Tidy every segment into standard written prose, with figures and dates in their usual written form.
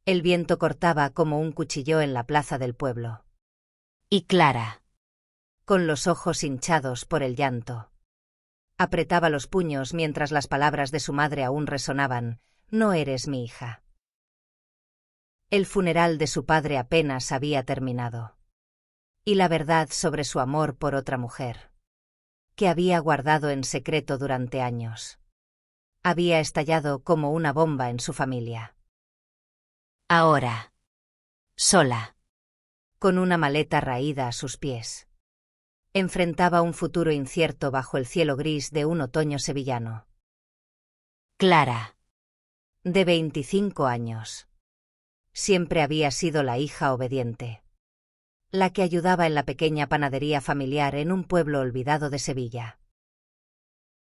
El viento cortaba como un cuchillo en la plaza del pueblo. Y Clara, con los ojos hinchados por el llanto, apretaba los puños mientras las palabras de su madre aún resonaban: «No eres mi hija». El funeral de su padre apenas había terminado. Y la verdad sobre su amor por otra mujer, que había guardado en secreto durante años, había estallado como una bomba en su familia. ahora, sola, Con una maleta raída a sus pies, enfrentaba un futuro incierto bajo el cielo gris de un otoño sevillano. Clara, De 25 años. Siempre había sido la hija obediente, la que ayudaba en la pequeña panadería familiar en un pueblo olvidado de Sevilla.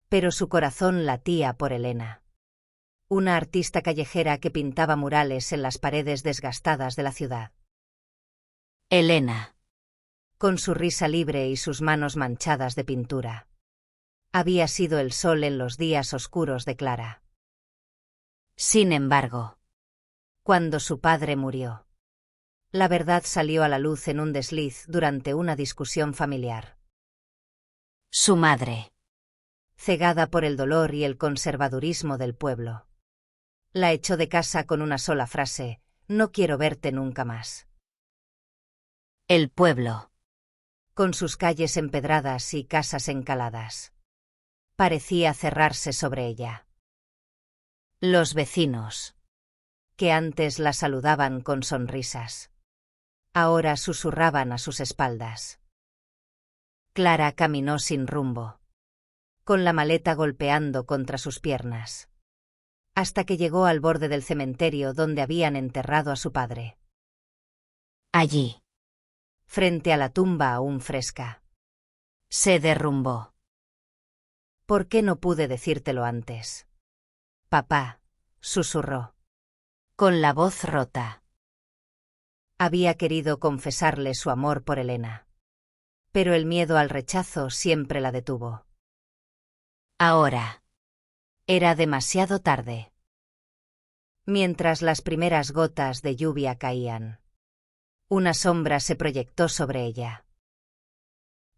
Pero su corazón latía por Elena, una artista callejera que pintaba murales en las paredes desgastadas de la ciudad. Elena, Con su risa libre y sus manos manchadas de pintura, había sido el sol en los días oscuros de Clara. sin embargo, Cuando su padre murió, la verdad salió a la luz en un desliz durante una discusión familiar. su madre, Cegada por el dolor y el conservadurismo del pueblo, la echó de casa con una sola frase: «No quiero verte nunca más». el pueblo, Con sus calles empedradas y casas encaladas, parecía cerrarse sobre ella. los vecinos, Que antes la saludaban con sonrisas, ahora susurraban a sus espaldas. Clara caminó sin rumbo, con la maleta golpeando contra sus piernas, hasta que llegó al borde del cementerio donde habían enterrado a su padre. allí, Frente a la tumba aún fresca, se derrumbó. «¿Por qué no pude decírtelo antes, papá?», susurró. Con la voz rota. Había querido confesarle su amor por Elena, pero el miedo al rechazo siempre la detuvo. Ahora, Era demasiado tarde. Mientras las primeras gotas de lluvia caían, una sombra se proyectó sobre ella.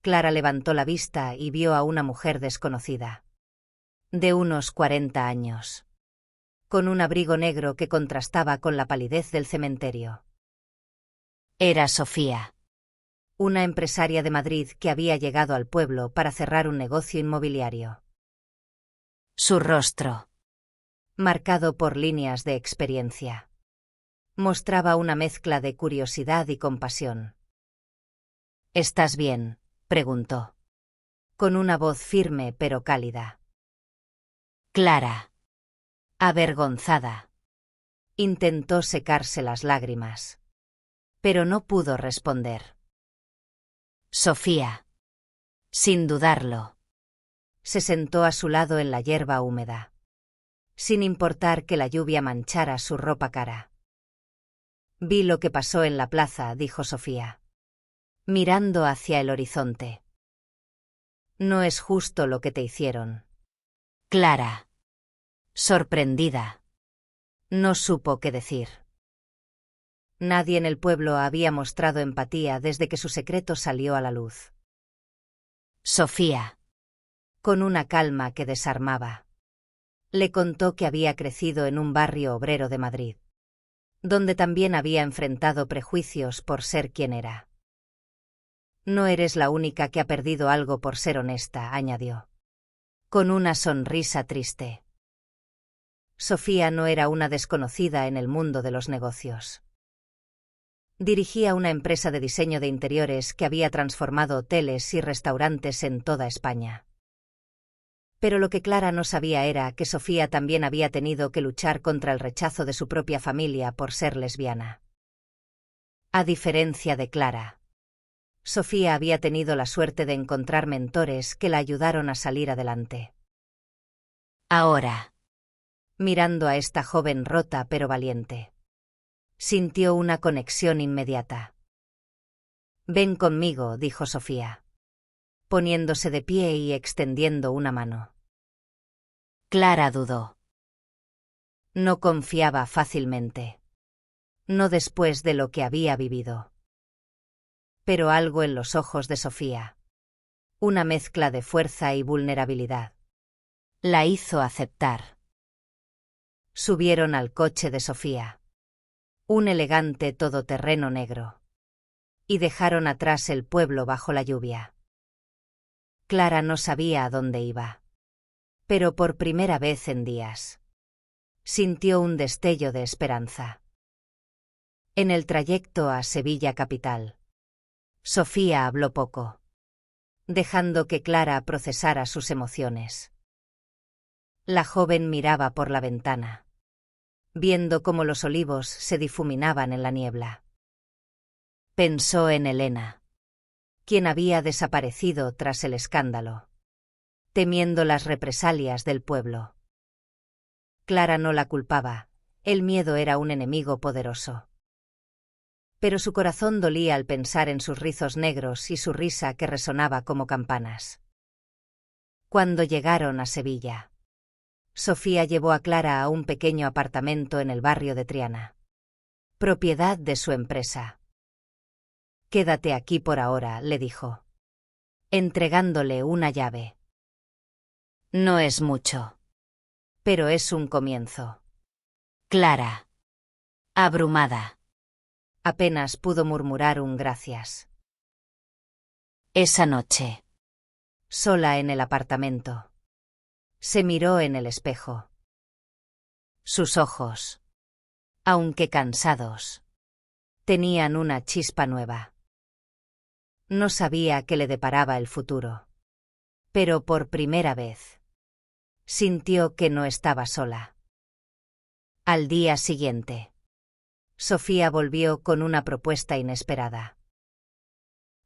Clara levantó la vista y vio a una mujer desconocida, de unos 40 años, con un abrigo negro que contrastaba con la palidez del cementerio. era Sofía. Una empresaria de Madrid que había llegado al pueblo para cerrar un negocio inmobiliario. Su rostro, Marcado por líneas de experiencia, mostraba una mezcla de curiosidad y compasión. «¿Estás bien?», preguntó, con una voz firme pero cálida. Clara, Avergonzada, intentó secarse las lágrimas, pero no pudo responder. Sofía, sin dudarlo, Se sentó a su lado en la hierba húmeda, sin importar que la lluvia manchara su ropa cara. «Vi lo que pasó en la plaza», dijo Sofía, mirando hacia el horizonte. «No es justo lo que te hicieron». Clara, sorprendida, No supo qué decir. Nadie en el pueblo había mostrado empatía desde que su secreto salió a la luz. Sofía, Con una calma que desarmaba, le contó que había crecido en un barrio obrero de Madrid, donde también había enfrentado prejuicios por ser quien era. «No eres la única que ha perdido algo por ser honesta», añadió, con una sonrisa triste. Sofía no era una desconocida en el mundo de los negocios. Dirigía una empresa de diseño de interiores que había transformado hoteles y restaurantes en toda España. Pero lo que Clara no sabía era que Sofía también había tenido que luchar contra el rechazo de su propia familia por ser lesbiana. A diferencia de Clara, Sofía había tenido la suerte de encontrar mentores que la ayudaron a salir adelante. ahora, Mirando a esta joven rota pero valiente, sintió una conexión inmediata. «Ven conmigo», dijo Sofía, poniéndose de pie y extendiendo una mano. Clara dudó. No confiaba fácilmente, No después de lo que había vivido. Pero algo en los ojos de Sofía. Una mezcla de fuerza y vulnerabilidad. La hizo aceptar. Subieron al coche de Sofía. Un elegante todoterreno negro. Y dejaron atrás el pueblo bajo la lluvia. Clara no sabía a dónde iba. Pero por primera vez en días. Sintió un destello de esperanza. En el trayecto a Sevilla capital. Sofía habló poco. Dejando que Clara procesara sus emociones. La joven miraba por la ventana. Viendo cómo los olivos se difuminaban en la niebla. Pensó en Elena. Quien había desaparecido tras el escándalo. Temiendo las represalias del pueblo. Clara no la culpaba, el miedo era un enemigo poderoso. Pero su corazón dolía al pensar en sus rizos negros y su risa que resonaba como campanas. Cuando llegaron a Sevilla, Sofía llevó a Clara a un pequeño apartamento en el barrio de Triana. Propiedad de su empresa. «Quédate aquí por ahora», le dijo. Entregándole una llave. No es mucho. Pero es un comienzo. Clara. Abrumada. Apenas pudo murmurar un gracias. Esa noche. Sola en el apartamento. Se miró en el espejo. Sus ojos, aunque cansados, tenían una chispa nueva. No sabía qué le deparaba el futuro. Pero por primera vez, sintió que no estaba sola. Al día siguiente, Sofía volvió con una propuesta inesperada.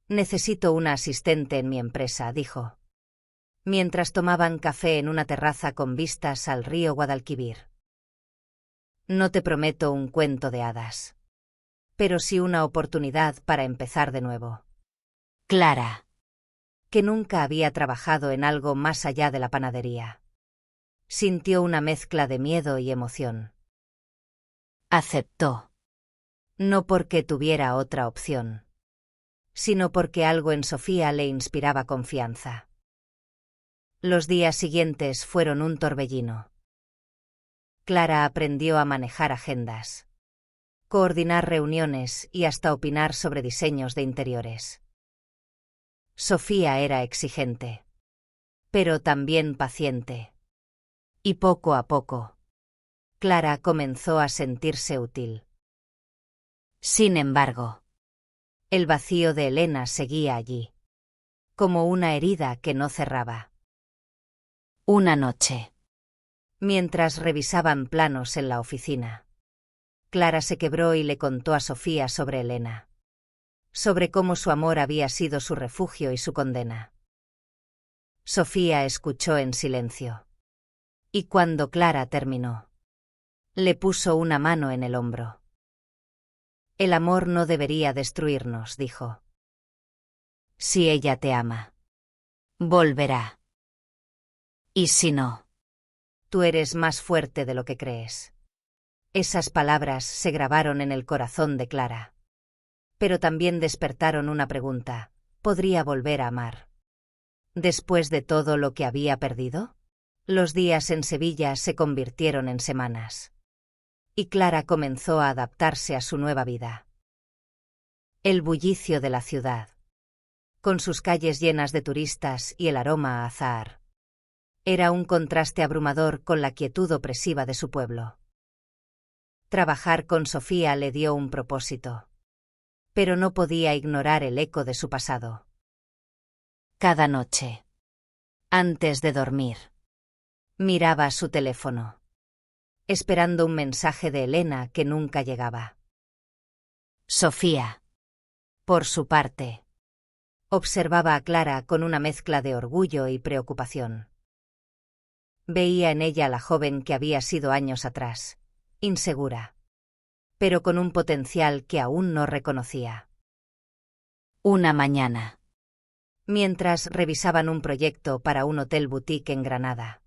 «Necesito una asistente en mi empresa», dijo. Mientras tomaban café en una terraza con vistas al río Guadalquivir. «No te prometo un cuento de hadas. Pero sí una oportunidad para empezar de nuevo». Clara. Que nunca había trabajado en algo más allá de la panadería. Sintió una mezcla de miedo y emoción. Aceptó. No porque tuviera otra opción, sino porque algo en Sofía le inspiraba confianza. Los días siguientes fueron un torbellino. Clara aprendió a manejar agendas, coordinar reuniones y hasta opinar sobre diseños de interiores. Sofía era exigente, pero también paciente. Y poco a poco, Clara comenzó a sentirse útil. Sin embargo, el vacío de Elena seguía allí, como una herida que no cerraba. Una noche, mientras revisaban planos en la oficina, Clara se quebró y le contó a Sofía sobre Elena. Sobre cómo su amor había sido su refugio y su condena. Sofía escuchó en silencio. Y cuando Clara terminó, le puso una mano en el hombro. «El amor no debería destruirnos», dijo. «Si ella te ama, volverá. Y si no, tú eres más fuerte de lo que crees». Esas palabras se grabaron en el corazón de Clara. Pero también despertaron una pregunta: ¿podría volver a amar? ¿Después de todo lo que había perdido? Los días en Sevilla se convirtieron en semanas. Y Clara comenzó a adaptarse a su nueva vida. El bullicio de la ciudad, con sus calles llenas de turistas y el aroma a azahar, era un contraste abrumador con la quietud opresiva de su pueblo. Trabajar con Sofía le dio un propósito. Pero no podía ignorar el eco de su pasado. Cada noche, antes de dormir, miraba su teléfono, esperando un mensaje de Elena que nunca llegaba. Sofía, por su parte, observaba a Clara con una mezcla de orgullo y preocupación. Veía en ella la joven que había sido años atrás, insegura, pero con un potencial que aún no reconocía. Una mañana, mientras revisaban un proyecto para un hotel boutique en Granada,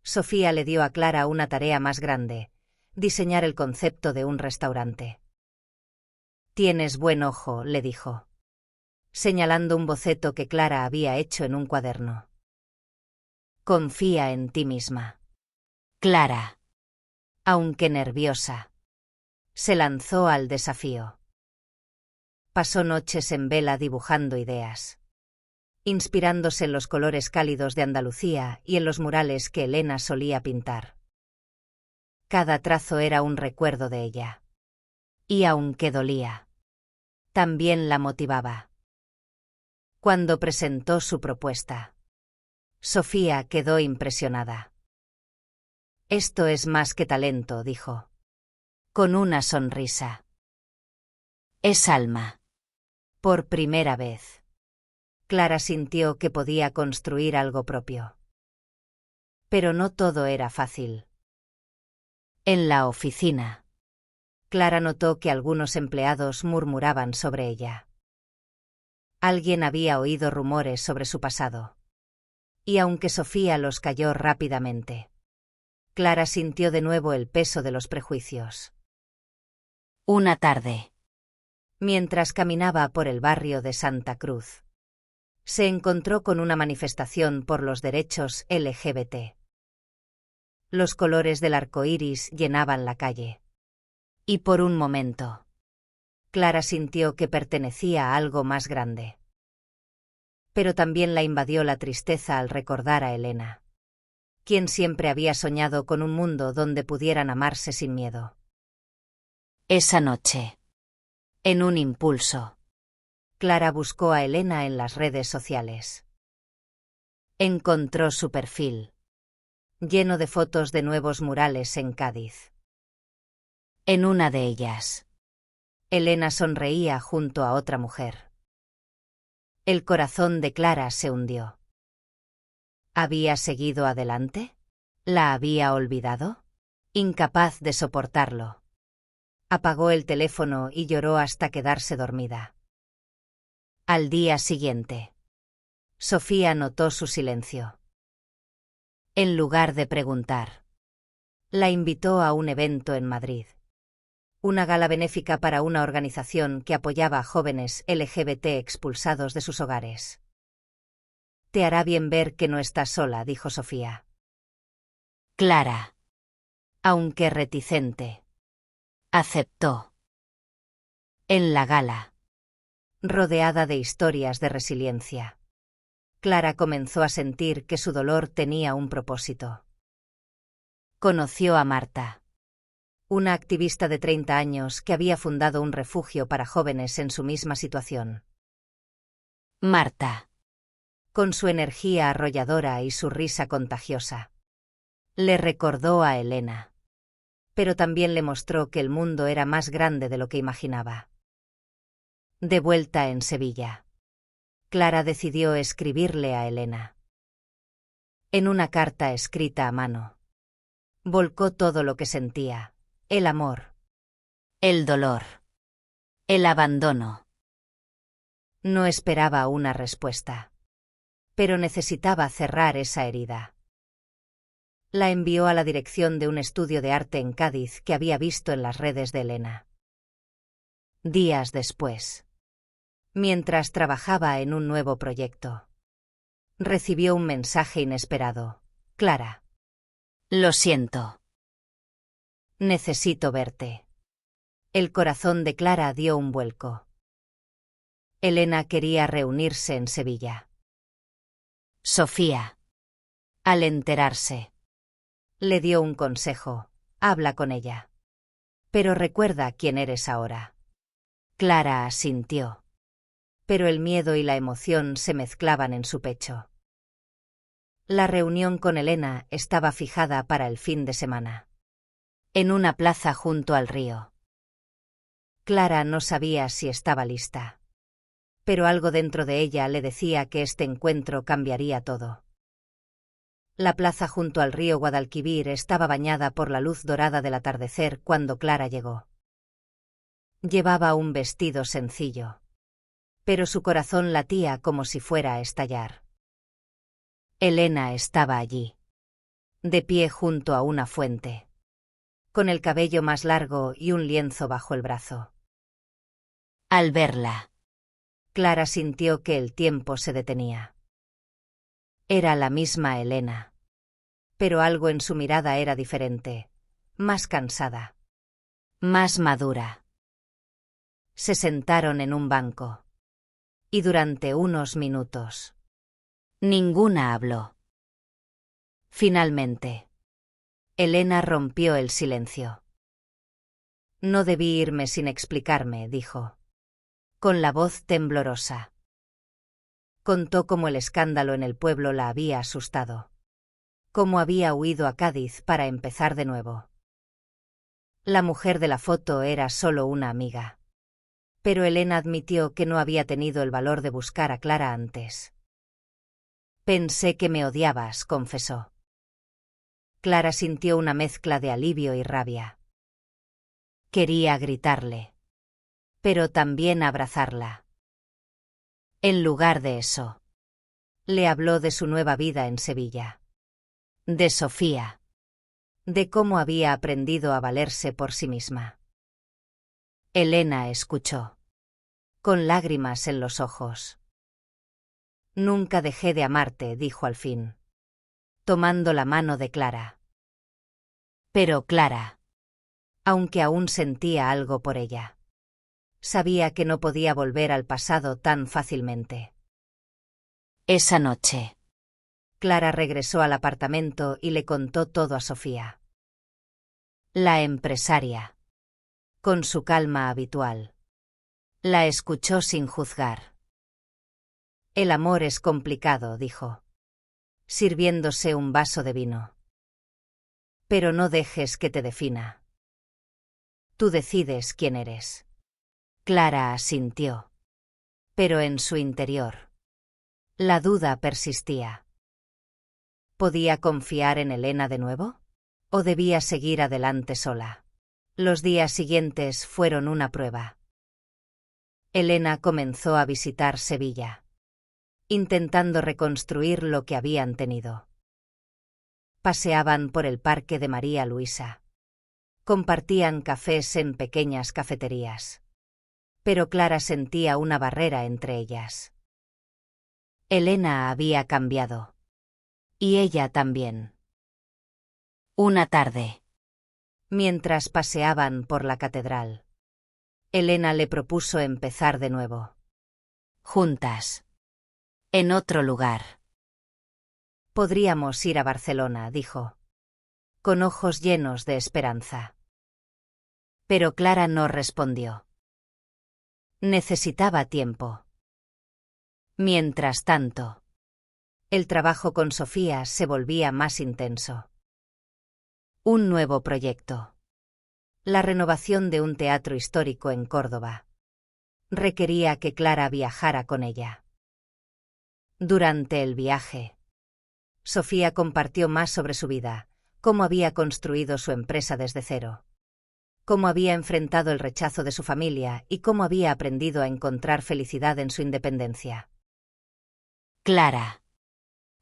Sofía le dio a Clara una tarea más grande: diseñar el concepto de un restaurante. «Tienes buen ojo», le dijo, señalando un boceto que Clara había hecho en un cuaderno. «Confía en ti misma». Clara, Aunque nerviosa, se lanzó al desafío. Pasó noches en vela dibujando ideas, inspirándose en los colores cálidos de Andalucía y en los murales que Elena solía pintar. Cada trazo era un recuerdo de ella. Y aunque dolía, también la motivaba. Cuando presentó su propuesta, Sofía quedó impresionada. «Esto es más que talento», dijo, con una sonrisa. es alma. Por primera vez, Clara sintió que podía construir algo propio. Pero no todo era fácil. En la oficina, Clara notó que algunos empleados murmuraban sobre ella. Alguien había oído rumores sobre su pasado. Y aunque Sofía los calló rápidamente, Clara sintió de nuevo el peso de los prejuicios. Una tarde, Mientras caminaba por el barrio de Santa Cruz, se encontró con una manifestación por los derechos LGBT. Los colores del arco iris llenaban la calle. Y por un momento, Clara sintió que pertenecía a algo más grande. Pero también la invadió la tristeza al recordar a Elena, quien siempre había soñado con un mundo donde pudieran amarse sin miedo. esa noche, en un impulso, Clara buscó a Elena en las redes sociales. Encontró su perfil, lleno de fotos de nuevos murales en Cádiz. en una de ellas, Elena sonreía junto a otra mujer. El corazón de Clara se hundió. ¿Había seguido adelante? ¿La había olvidado? Incapaz de soportarlo, apagó el teléfono y lloró hasta quedarse dormida. Al día siguiente, Sofía notó su silencio. En lugar de preguntar, la invitó a un evento en Madrid. Una gala benéfica para una organización que apoyaba a jóvenes LGBT expulsados de sus hogares. «Te hará bien ver que no estás sola», dijo Sofía. Clara, Aunque reticente, aceptó. En la gala, rodeada de historias de resiliencia, Clara comenzó a sentir que su dolor tenía un propósito. Conoció a Marta, una activista de 30 años que había fundado un refugio para jóvenes en su misma situación. Marta, Con su energía arrolladora y su risa contagiosa, le recordó a Elena, pero también le mostró que el mundo era más grande de lo que imaginaba. De vuelta en Sevilla, Clara decidió escribirle a Elena. En una carta escrita a mano, volcó todo lo que sentía: el amor, el dolor, el abandono. No esperaba una respuesta, pero necesitaba cerrar esa herida. La envió a la dirección de un estudio de arte en Cádiz que había visto en las redes de Elena. Días después, mientras trabajaba en un nuevo proyecto, recibió un mensaje inesperado: «Clara, Lo siento. necesito verte». El corazón de Clara dio un vuelco. Elena quería reunirse en Sevilla. Sofía, Al enterarse, le dio un consejo: habla con ella. Pero recuerda quién eres ahora. Clara asintió, pero el miedo y la emoción se mezclaban en su pecho. La reunión con Elena estaba fijada para el fin de semana, en una plaza junto al río. Clara no sabía si estaba lista, pero algo dentro de ella le decía que este encuentro cambiaría todo. La plaza junto al río Guadalquivir estaba bañada por la luz dorada del atardecer cuando Clara llegó. Llevaba un vestido sencillo, pero su corazón latía como si fuera a estallar. Elena estaba allí, de pie junto a una fuente, con el cabello más largo y un lienzo bajo el brazo. Al verla, Clara sintió que el tiempo se detenía. Era la misma Elena. Pero algo en su mirada era diferente, más cansada, más madura. Se sentaron en un banco. Y durante unos minutos, Ninguna habló. finalmente, Elena rompió el silencio. No debí irme sin explicarme, dijo, con la voz temblorosa. Contó cómo el escándalo en el pueblo la había asustado. Cómo había huido a Cádiz para empezar de nuevo. La mujer de la foto era solo una amiga. Pero Elena admitió que no había tenido el valor de buscar a Clara antes. Pensé que me odiabas, confesó. Clara sintió una mezcla de alivio y rabia. Quería gritarle. Pero también abrazarla. En lugar de eso, le habló de su nueva vida en Sevilla. De Sofía. De cómo había aprendido a valerse por sí misma. Elena escuchó. Con lágrimas en los ojos. Nunca dejé de amarte, dijo al fin, tomando la mano de Clara. Pero Clara, aunque aún sentía algo por ella, sabía que no podía volver al pasado tan fácilmente. Esa noche, Clara regresó al apartamento y le contó todo a Sofía. La empresaria, con su calma habitual, la escuchó sin juzgar. El amor es complicado, dijo, sirviéndose un vaso de vino. Pero no dejes que te defina. Tú decides quién eres. Clara asintió. Pero en su interior, la duda persistía. ¿Podía confiar en Elena de nuevo? ¿O debía seguir adelante sola? Los días siguientes fueron una prueba. Elena comenzó a visitar Sevilla, intentando reconstruir lo que habían tenido. Paseaban por el parque de María Luisa. Compartían cafés en pequeñas cafeterías. Pero Clara sentía una barrera entre ellas. Elena había cambiado. Y ella también. una tarde, Mientras paseaban por la catedral, Elena le propuso empezar de nuevo. juntas, en otro lugar. Podríamos ir a Barcelona, dijo, con ojos llenos de esperanza. Pero Clara no respondió. Necesitaba tiempo. Mientras tanto, el trabajo con Sofía se volvía más intenso. Un nuevo proyecto. La renovación de un teatro histórico en Córdoba. Requería que Clara viajara con ella. Durante el viaje, Sofía compartió más sobre su vida, cómo había construido su empresa desde cero, cómo había enfrentado el rechazo de su familia y cómo había aprendido a encontrar felicidad en su independencia. Clara,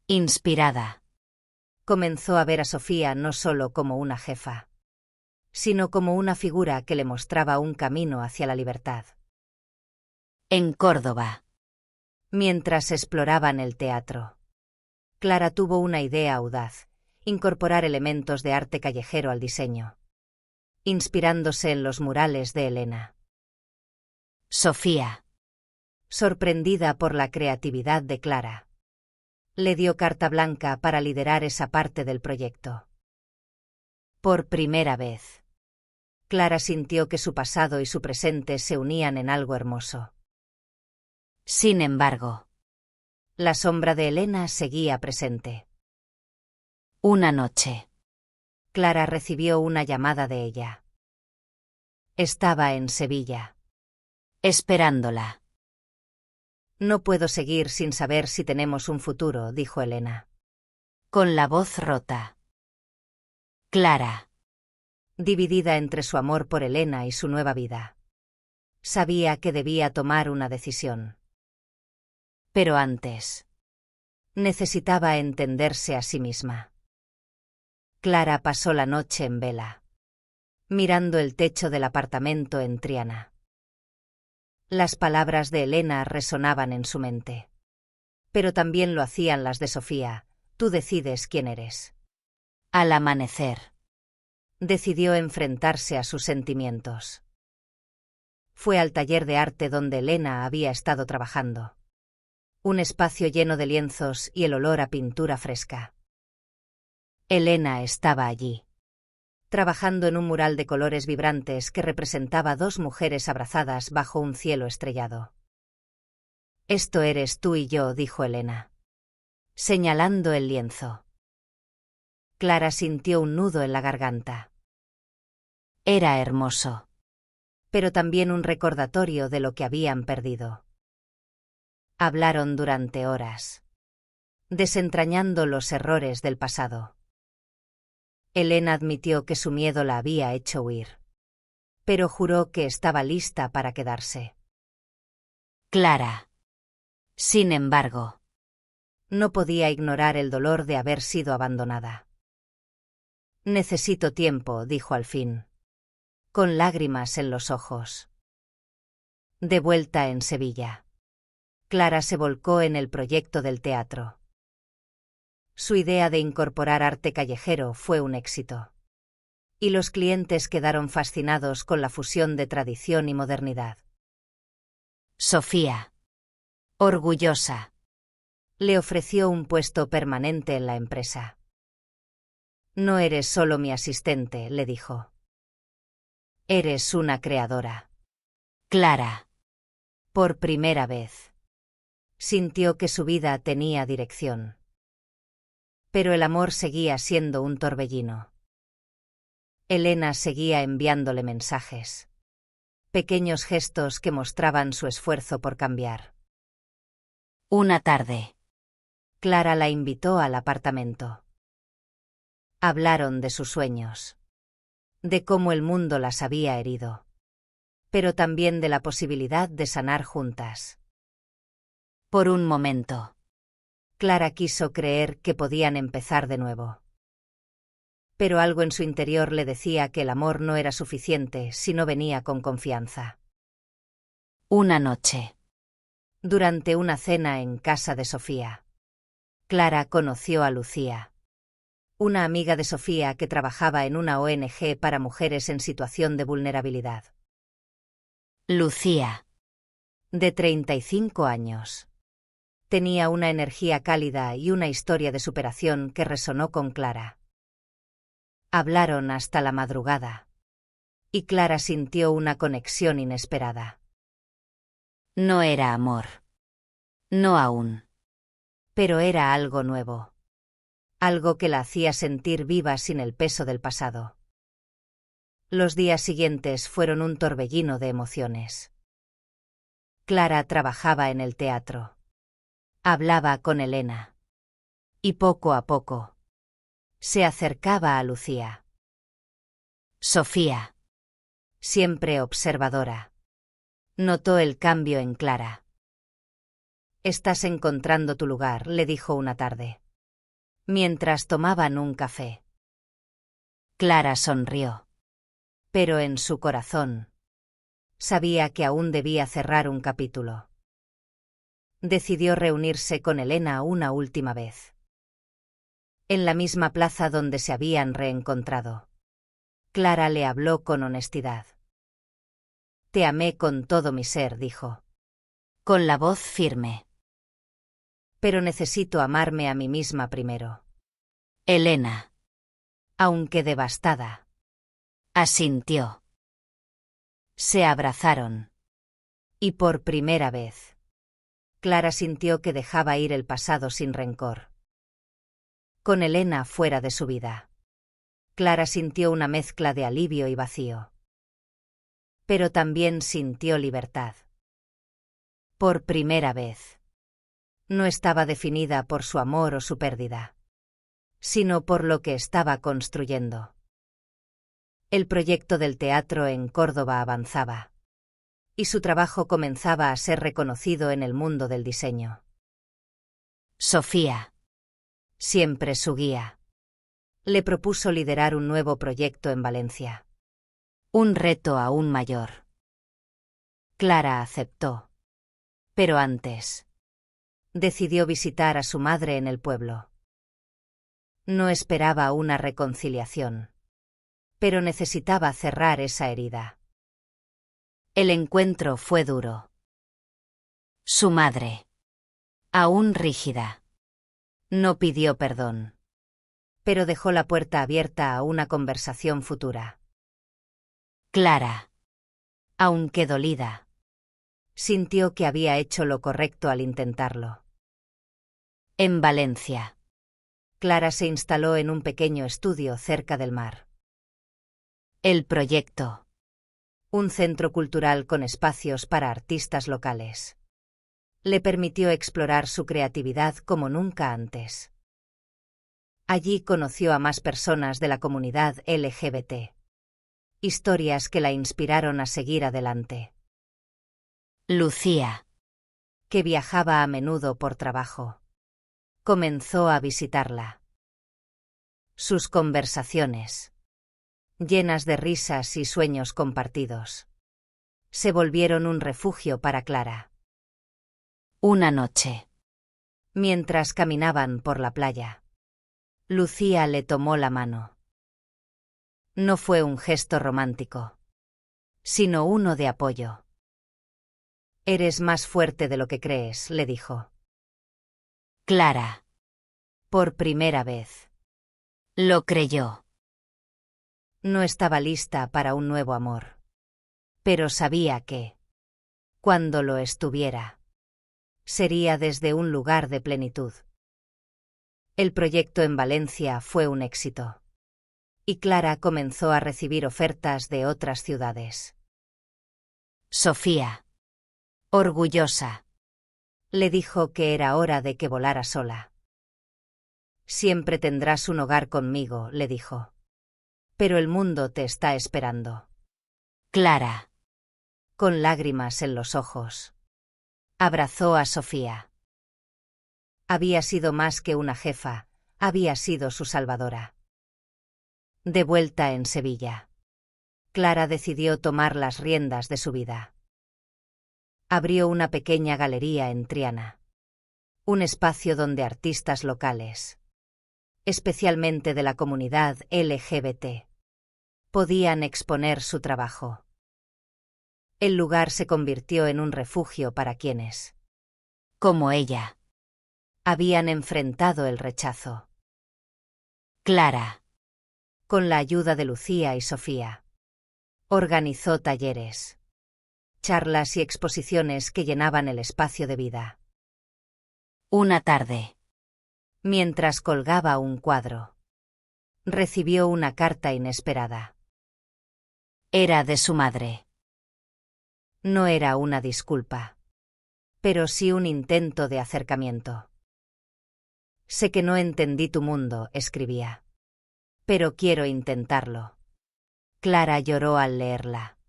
inspirada, Comenzó a ver a Sofía no solo como una jefa, sino como una figura que le mostraba un camino hacia la libertad. en Córdoba. Mientras exploraban el teatro, Clara tuvo una idea audaz: incorporar elementos de arte callejero al diseño, inspirándose en los murales de Elena. Sofía, Sorprendida por la creatividad de Clara, le dio carta blanca para liderar esa parte del proyecto. Por primera vez, Clara sintió que su pasado y su presente se unían en algo hermoso. sin embargo, La sombra de Elena seguía presente. una noche, Clara recibió una llamada de ella. Estaba en Sevilla. esperándola. No puedo seguir sin saber si tenemos un futuro, dijo Elena, Con la voz rota. Clara, dividida entre su amor por Elena y su nueva vida. Sabía que debía tomar una decisión. Pero antes, necesitaba entenderse a sí misma. Clara pasó la noche en vela. mirando el techo del apartamento en Triana. Las palabras de Elena resonaban en su mente. Pero también lo hacían las de Sofía: tú decides quién eres. Al amanecer. Decidió enfrentarse a sus sentimientos. Fue al taller de arte donde Elena había estado trabajando. Un espacio lleno de lienzos y el olor a pintura fresca. Elena estaba allí, trabajando en un mural de colores vibrantes que representaba dos mujeres abrazadas bajo un cielo estrellado. Esto eres tú y yo, dijo Elena, señalando el lienzo. Clara sintió un nudo en la garganta. Era hermoso. Pero también un recordatorio de lo que habían perdido. Hablaron durante horas, desentrañando los errores del pasado. Elena admitió que su miedo la había hecho huir, pero juró que estaba lista para quedarse. Clara, sin embargo, no podía ignorar el dolor de haber sido abandonada. Necesito tiempo, dijo al fin, con lágrimas en los ojos. De vuelta en Sevilla, Clara se volcó en el proyecto del teatro. Su idea de incorporar arte callejero fue un éxito. Y los clientes quedaron fascinados con la fusión de tradición y modernidad. Sofía, orgullosa, le ofreció un puesto permanente en la empresa. No eres solo mi asistente, le dijo. Eres una creadora. Clara, por primera vez, sintió que su vida tenía dirección. Pero el amor seguía siendo un torbellino. Elena seguía enviándole mensajes. Pequeños gestos que mostraban su esfuerzo por cambiar. Una tarde, Clara la invitó al apartamento. Hablaron de sus sueños, de cómo el mundo las había herido, pero también de la posibilidad de sanar juntas. Por un momento, Clara quiso creer que podían empezar de nuevo. Pero algo en su interior le decía que el amor no era suficiente si no venía con confianza. Una noche, durante una cena en casa de Sofía, Clara conoció a Lucía, una amiga de Sofía que trabajaba en una ONG para mujeres en situación de vulnerabilidad. Lucía, de 35 años. Tenía una energía cálida y una historia de superación que resonó con Clara. Hablaron hasta la madrugada. Y Clara sintió una conexión inesperada. No era amor. No aún. Pero era algo nuevo. Algo que la hacía sentir viva sin el peso del pasado. Los días siguientes fueron un torbellino de emociones. Clara trabajaba en el teatro. Hablaba con Elena. Y poco a poco se acercaba a Lucía. Sofía, siempre observadora, notó el cambio en Clara. Estás encontrando tu lugar, le dijo una tarde, mientras tomaban un café. Clara sonrió. Pero en su corazón sabía que aún debía cerrar un capítulo. Decidió reunirse con Elena una última vez. En la misma plaza donde se habían reencontrado. Clara le habló con honestidad. Te amé con todo mi ser, dijo. Con la voz firme. Pero necesito amarme a mí misma primero. Elena, aunque devastada, asintió. Se abrazaron. Y por primera vez, Clara sintió que dejaba ir el pasado sin rencor. Con Elena fuera de su vida, Clara sintió una mezcla de alivio y vacío. Pero también sintió libertad. Por primera vez. No estaba definida por su amor o su pérdida, sino por lo que estaba construyendo. El proyecto del teatro en Córdoba avanzaba. Y su trabajo comenzaba a ser reconocido en el mundo del diseño. Sofía, siempre su guía, le propuso liderar un nuevo proyecto en Valencia. Un reto aún mayor. Clara aceptó. Pero antes, decidió visitar a su madre en el pueblo. No esperaba una reconciliación, pero necesitaba cerrar esa herida. El encuentro fue duro. Su madre, aún rígida, no pidió perdón, pero dejó la puerta abierta a una conversación futura. Clara, aunque dolida, sintió que había hecho lo correcto al intentarlo. En Valencia, Clara se instaló en un pequeño estudio cerca del mar. El proyecto. Un centro cultural con espacios para artistas locales. Le permitió explorar su creatividad como nunca antes. Allí conoció a más personas de la comunidad LGBT. Historias que la inspiraron a seguir adelante. Lucía, que viajaba a menudo por trabajo, comenzó a visitarla. Sus conversaciones, llenas de risas y sueños compartidos, se volvieron un refugio para Clara. Una noche, mientras caminaban por la playa, Lucía le tomó la mano. No fue un gesto romántico, sino uno de apoyo. Eres más fuerte de lo que crees, le dijo. Clara, por primera vez, lo creyó. No estaba lista para un nuevo amor, pero sabía que, cuando lo estuviera, sería desde un lugar de plenitud. El proyecto en Valencia fue un éxito, y Clara comenzó a recibir ofertas de otras ciudades. Sofía, orgullosa, le dijo que era hora de que volara sola. Siempre tendrás un hogar conmigo, le dijo. Pero el mundo te está esperando. Clara, con lágrimas en los ojos, abrazó a Sofía. Había sido más que una jefa, había sido su salvadora. De vuelta en Sevilla, Clara decidió tomar las riendas de su vida. Abrió una pequeña galería en Triana. Un espacio donde artistas locales, especialmente de la comunidad LGBT, podían exponer su trabajo. El lugar se convirtió en un refugio para quienes, como ella, habían enfrentado el rechazo. Clara, con la ayuda de Lucía y Sofía, organizó talleres, charlas y exposiciones que llenaban el espacio de vida. Una tarde, mientras colgaba un cuadro, recibió una carta inesperada. Era de su madre. No era una disculpa, pero sí un intento de acercamiento. Sé que no entendí tu mundo, escribía, pero quiero intentarlo. Clara lloró al leerla.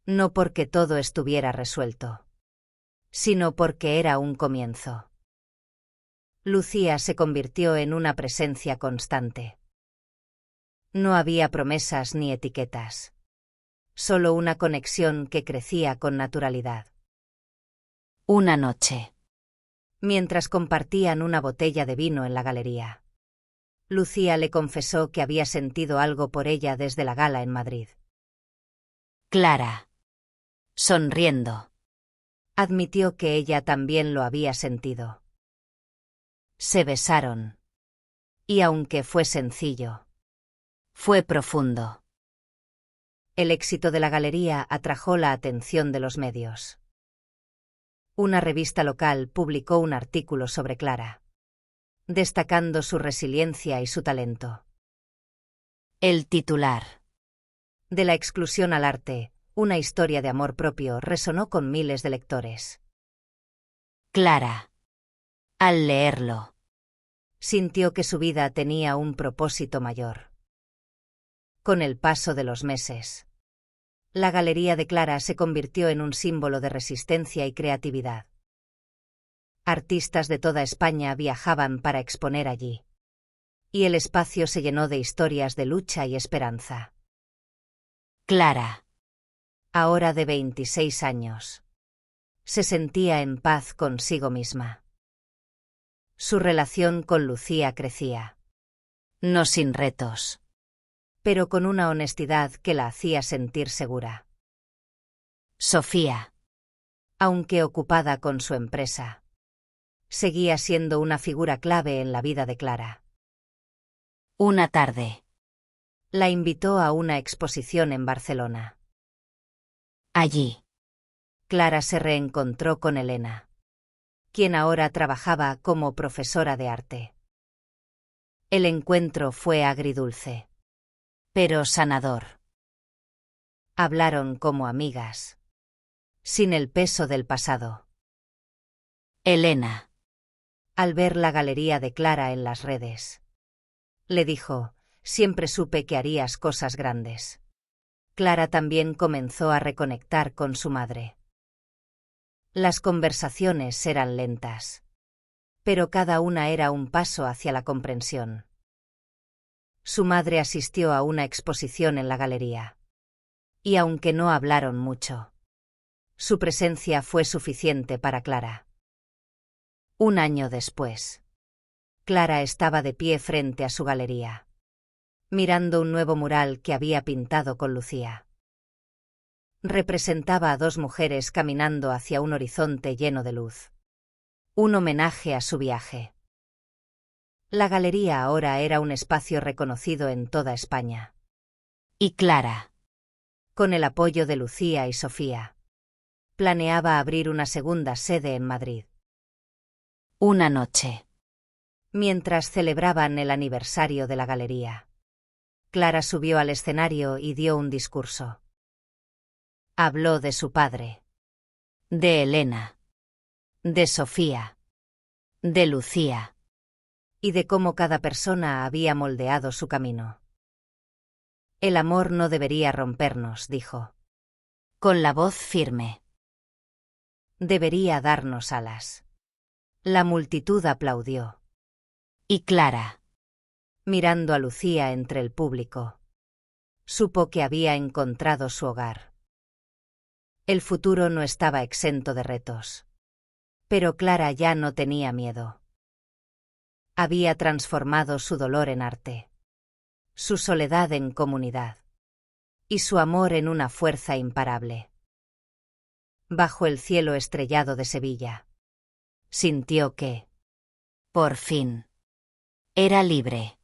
No porque todo estuviera resuelto, sino porque era un comienzo. Lucía se convirtió en una presencia constante. No había promesas ni etiquetas, solo una conexión que crecía con naturalidad. Una noche, mientras compartían una botella de vino en la galería, Lucía le confesó que había sentido algo por ella desde la gala en Madrid. Clara, sonriendo, admitió que ella también lo había sentido. Se besaron. Y aunque fue sencillo, fue profundo. El éxito de la galería atrajo la atención de los medios. Una revista local publicó un artículo sobre Clara, destacando su resiliencia y su talento. El titular. De la exclusión al arte, una historia de amor propio resonó con miles de lectores. Clara, al leerlo, sintió que su vida tenía un propósito mayor. Con el paso de los meses, la Galería de Clara se convirtió en un símbolo de resistencia y creatividad. Artistas de toda España viajaban para exponer allí, y el espacio se llenó de historias de lucha y esperanza. Clara. Ahora de 26 años. Se sentía en paz consigo misma. Su relación con Lucía crecía. No sin retos. Pero con una honestidad que la hacía sentir segura. Sofía. Aunque ocupada con su empresa, seguía siendo una figura clave en la vida de Clara. Una tarde. La invitó a una exposición en Barcelona. Allí. Clara se reencontró con Elena, quien ahora trabajaba como profesora de arte. El encuentro fue agridulce, pero sanador. Hablaron como amigas, sin el peso del pasado. Elena. Al ver la galería de Clara en las redes, le dijo: siempre supe que harías cosas grandes. Clara también comenzó a reconectar con su madre. Las conversaciones eran lentas, pero cada una era un paso hacia la comprensión. Su madre asistió a una exposición en la galería. Y aunque no hablaron mucho, su presencia fue suficiente para Clara. Un año después, Clara estaba de pie frente a su galería, mirando un nuevo mural que había pintado con Lucía. Representaba a dos mujeres caminando hacia un horizonte lleno de luz. Un homenaje a su viaje. La galería ahora era un espacio reconocido en toda España. Y Clara, con el apoyo de Lucía y Sofía, planeaba abrir una segunda sede en Madrid. Una noche, mientras celebraban el aniversario de la galería, Clara subió al escenario y dio un discurso. Habló de su padre, de Elena, de Sofía, de Lucía, y de cómo cada persona había moldeado su camino. El amor no debería rompernos, dijo, con la voz firme. Debería darnos alas. La multitud aplaudió. Y Clara, mirando a Lucía entre el público, supo que había encontrado su hogar. El futuro no estaba exento de retos. Pero Clara ya no tenía miedo. Había transformado su dolor en arte, su soledad en comunidad, y su amor en una fuerza imparable. Bajo el cielo estrellado de Sevilla, sintió que, por fin, era libre.